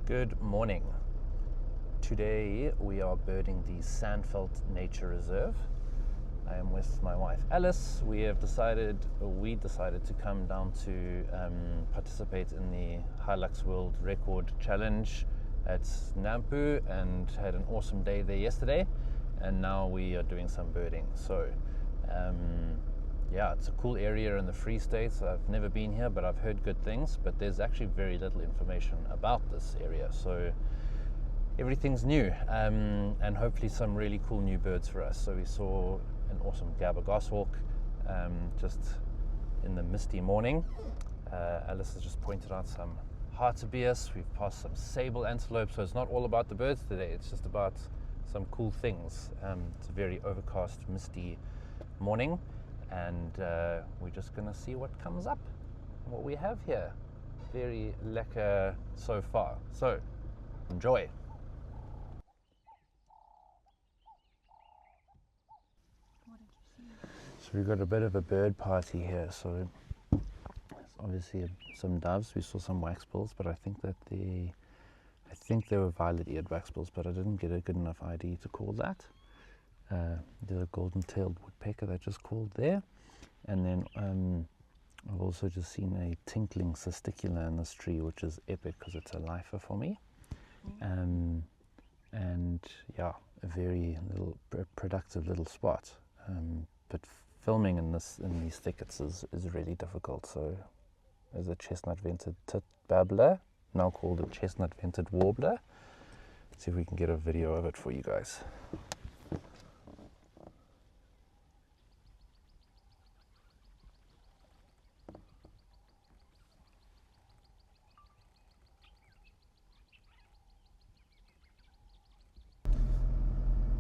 Good morning. Today we are birding the Sandveld Nature Reserve. I am with my wife Alice. We decided to come down to participate in the Hilux World Record Challenge at Nampu and had an awesome day there yesterday, and now we are doing some birding. So yeah, it's a cool area in the Free State. I've never been here, but I've heard good things, but there's actually very little information about this area, so everything's new, and hopefully some really cool new birds for us. So we saw an awesome Gabar Goshawk just in the misty morning. Alice has just pointed out some Hadeda. We've passed some sable antelope, so it's not all about the birds today, it's just about some cool things. It's a very overcast, misty morning, and we're just gonna see what comes up, what we have here. Very lekker so far, so enjoy. So we've got a bit of a bird party here. So there's obviously some doves. We saw some waxbills, but I think they were violet-eared waxbills, but I didn't get a good enough ID to call that. There's a golden-tailed woodpecker that just called there, and then I've also just seen a Tinkling Cisticola in this tree, which is epic because it's a lifer for me. And yeah, a very productive little spot. But filming in these thickets is really difficult. So there's a Chestnut-vented Warbler, now called a Chestnut-vented Warbler. Let's see if we can get a video of it for you guys.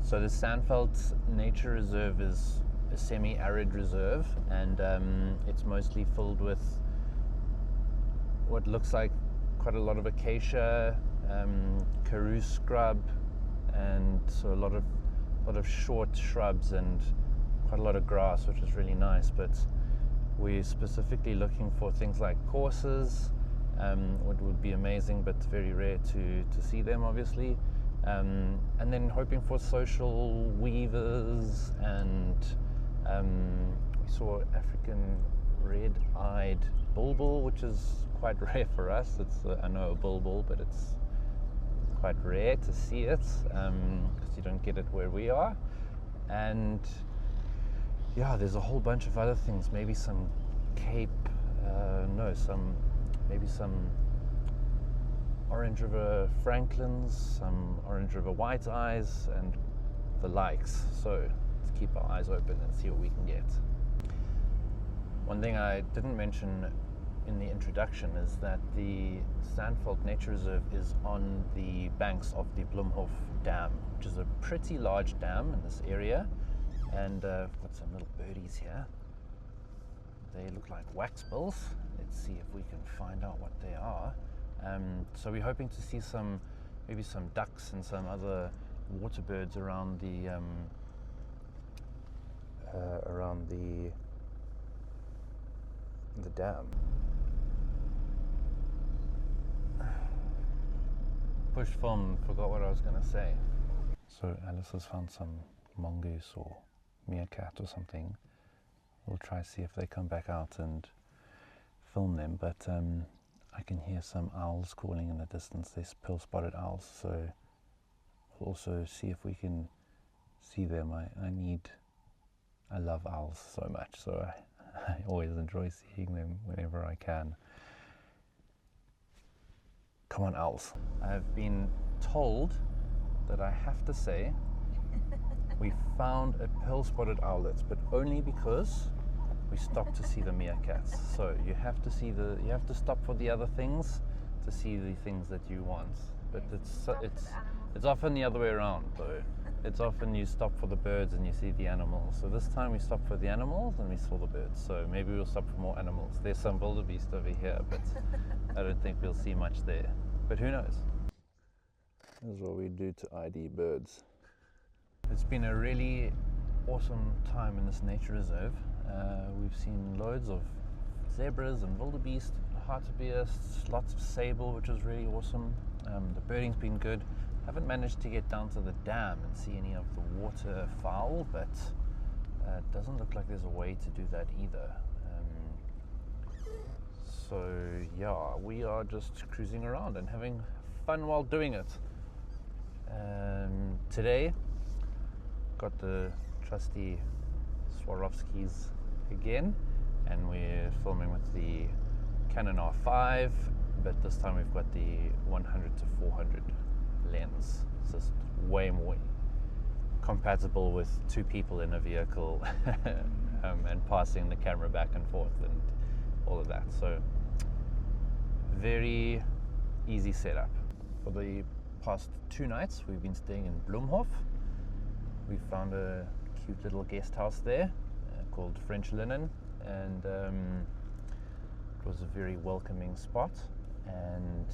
So the Sandveld Nature Reserve is a semi-arid reserve, and it's mostly filled with what looks like quite a lot of acacia, karoo scrub, and so a lot of short shrubs and quite a lot of grass, which is really nice. But we're specifically looking for things like coursers, what would be amazing, but very rare to see them, obviously. And then hoping for social weavers, and we saw African red-eyed bulbul, which is quite rare for us. It's I know a bulbul, but it's quite rare to see it because you don't get it where we are. And yeah, there's a whole bunch of other things. Maybe some maybe some Orange River Franklins, some Orange River White Eyes, and the likes. So let's keep our eyes open and see what we can get. One thing I didn't mention in the introduction is that the Sandveld Nature Reserve is on the banks of the Bloemhof Dam, which is a pretty large dam in this area. And I've got some little birdies here. They look like waxbills. Let's see if we can find out what they are. So we're hoping to see maybe some ducks and some other water birds around the dam. Push film, forgot what I was going to say. So Alice has found some mongoose or meerkat or something. We'll try to see if they come back out and film them, but I can hear some owls calling in the distance. There's pearl-spotted owls, so we'll also see if we can see them. I love owls so much, so I always enjoy seeing them whenever I can. Come on, owls. I've been told that I have to say we found a pearl-spotted owlet, but only because we stopped to see the meerkats. So you have to stop for the other things to see the things that you want. But it's often the other way around, though. It's often you stop for the birds and you see the animals. So this time we stopped for the animals and we saw the birds. So maybe we'll stop for more animals. There's some wildebeest over here, but I don't think we'll see much there. But who knows? This is what we do to ID birds. It's been a really awesome time in this nature reserve. We've seen loads of zebras and wildebeest, hartebeest, lots of sable, which is really awesome. The birding's been good. Haven't managed to get down to the dam and see any of the waterfowl, but it doesn't look like there's a way to do that either. So yeah, we are just cruising around and having fun while doing it. Today, got the trusty Swarovskis again, and we're filming with the Canon R5, but this time we've got the 100 to 400 lens. It's just way more compatible with two people in a vehicle and passing the camera back and forth and all of that. So very easy setup. For the past 2 nights we've been staying in Bloemhof. We found a cute little guest house there called French Linen, and it was a very welcoming spot. And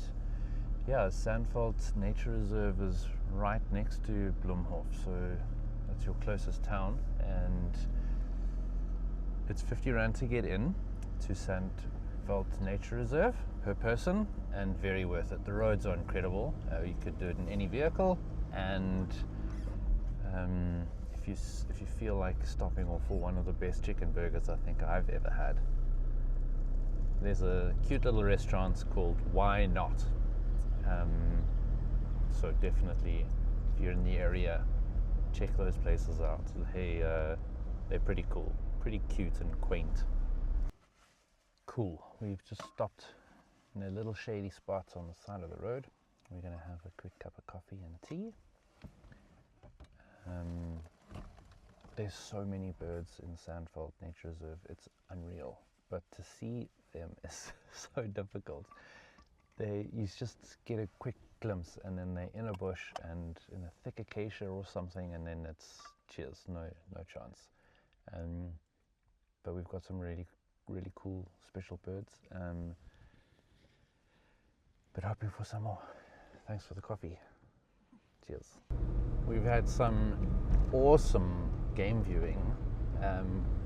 yeah, Sandveld Nature Reserve is right next to Bloemhof, so that's your closest town, and it's 50 Rand to get in to Sandveld Nature Reserve per person, and very worth it. The roads are incredible. You could do it in any vehicle, and if you feel like stopping off for one of the best chicken burgers I think I've ever had, there's a cute little restaurant called Why Not. So definitely, if you're in the area, check those places out. They're pretty cool, pretty cute and quaint. Cool. We've just stopped in a little shady spot on the side of the road. We're going to have a quick cup of coffee and tea. There's so many birds in Sandveld Nature Reserve, it's unreal. But to see them is so difficult. You just get a quick glimpse, and then they're in a bush and in a thick acacia or something, and then it's cheers, no chance. But we've got some really cool special birds. But hoping for some more. Thanks for the coffee. Cheers. We've had some awesome game viewing.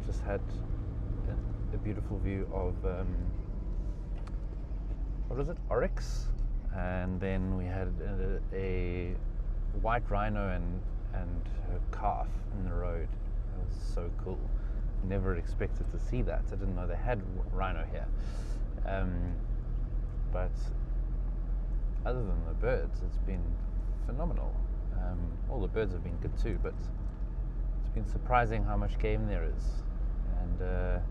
Just had a beautiful view of what was it? Oryx, and then we had a white rhino and her calf in the road. It was so cool. Never expected to see that. I didn't know they had rhino here. But other than the birds, it's been phenomenal. All the birds have been good too, but it's been surprising how much game there is. And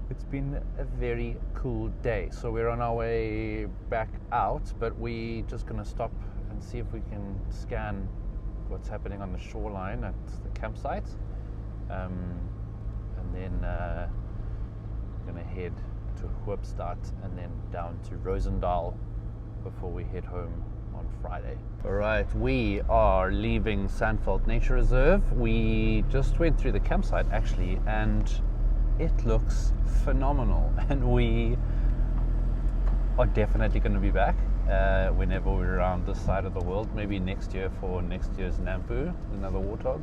it's been a very cool day. So we're on our way back out, but we're just going to stop and see if we can scan what's happening on the shoreline at the campsite. And then we're going to head to Hoopstad and then down to Roosendaal before we head home on Friday. Alright, we are leaving Sandveld Nature Reserve. We just went through the campsite actually, and it looks phenomenal, and we are definitely going to be back whenever we're around this side of the world, maybe next year for next year's Nampu, another warthog.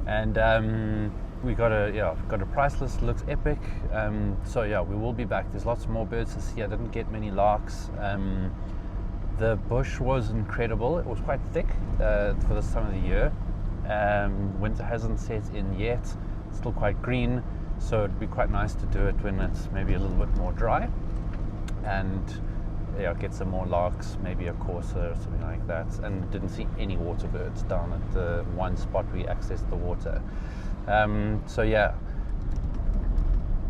And we got a price list, looks epic. So yeah, we will be back. There's lots more birds to see. I didn't get many larks. The bush was incredible. It was quite thick for this time of the year. Winter hasn't set in yet. It's still quite green, so it'd be quite nice to do it when it's maybe a little bit more dry, and get some more larks, maybe a courser or something like that. And didn't see any water birds down at the one spot we accessed the water. So yeah,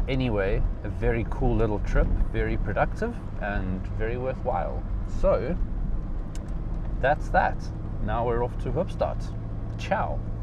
anyway, a very cool little trip, very productive and very worthwhile. So that's that. Now we're off to Hoopstad. Ciao.